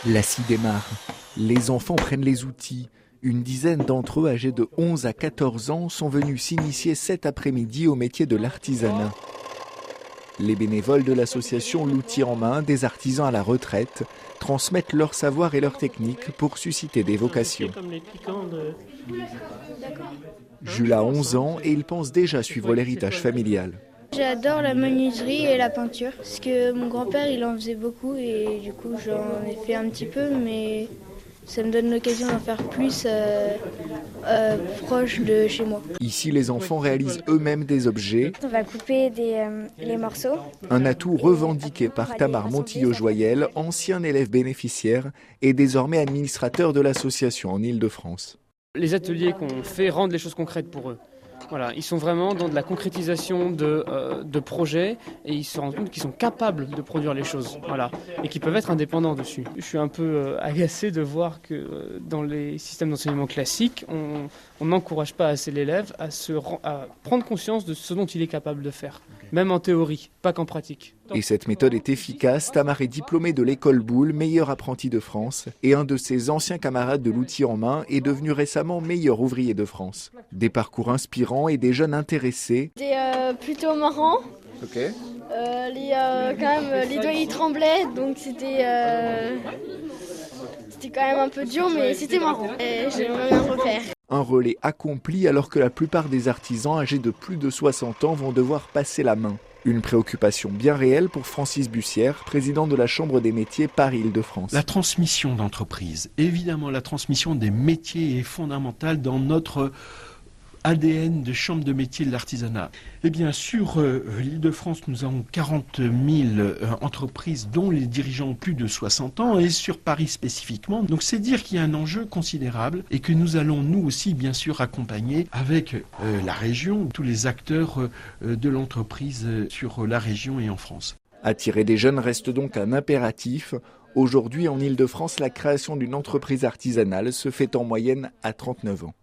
La scie démarre. Les enfants prennent les outils. Une dizaine d'entre eux, âgés de 11 à 14 ans, sont venus s'initier cet après-midi au métier de l'artisanat. Les bénévoles de l'association L'Outil en main, des artisans à la retraite, transmettent leur savoir et leur technique pour susciter des vocations. Jules a 11 ans et il pense déjà suivre l'héritage familial. J'adore la menuiserie et la peinture, parce que mon grand-père il en faisait beaucoup et du coup j'en ai fait un petit peu, mais ça me donne l'occasion d'en faire plus proche de chez moi. Ici, les enfants réalisent eux-mêmes des objets. On va couper les morceaux. Un atout revendiqué par Tamar Montillo-Joyel, ancien élève bénéficiaire et désormais administrateur de l'association en Île-de-France. Les ateliers qu'on fait rendent les choses concrètes pour eux. Voilà, ils sont vraiment dans de la concrétisation de projets et ils se rendent compte qu'ils sont capables de produire les choses, voilà, et qu'ils peuvent être indépendants dessus. Je suis un peu agacé de voir que dans les systèmes d'enseignement classiques, on n'encourage pas assez l'élève à prendre conscience de ce dont il est capable de faire, même en théorie, pas qu'en pratique. Et cette méthode est efficace. Tamar est diplômé de l'école Boulle, meilleur apprenti de France, et un de ses anciens camarades de l'outil en main est devenu récemment meilleur ouvrier de France. Des parcours inspirants et des jeunes intéressés. C'était plutôt marrant. Ok. Les doigts ils tremblaient, donc c'était quand même un peu dur, mais c'était marrant. Et j'aimerais bien refaire. Un relais accompli alors que la plupart des artisans âgés de plus de 60 ans vont devoir passer la main. Une préoccupation bien réelle pour Francis Bussière, président de la Chambre des métiers Paris-Île-de-France. La transmission d'entreprise, évidemment la transmission des métiers est fondamentale dans notre ADN de chambre de métier de l'artisanat. Eh bien, sur l'Île-de-France, nous avons 40 000 entreprises dont les dirigeants ont plus de 60 ans et sur Paris spécifiquement. Donc, c'est dire qu'il y a un enjeu considérable et que nous allons, nous aussi, bien sûr, accompagner avec la région, tous les acteurs de l'entreprise sur la région et en France. Attirer des jeunes reste donc un impératif. Aujourd'hui, en Île-de-France, la création d'une entreprise artisanale se fait en moyenne à 39 ans.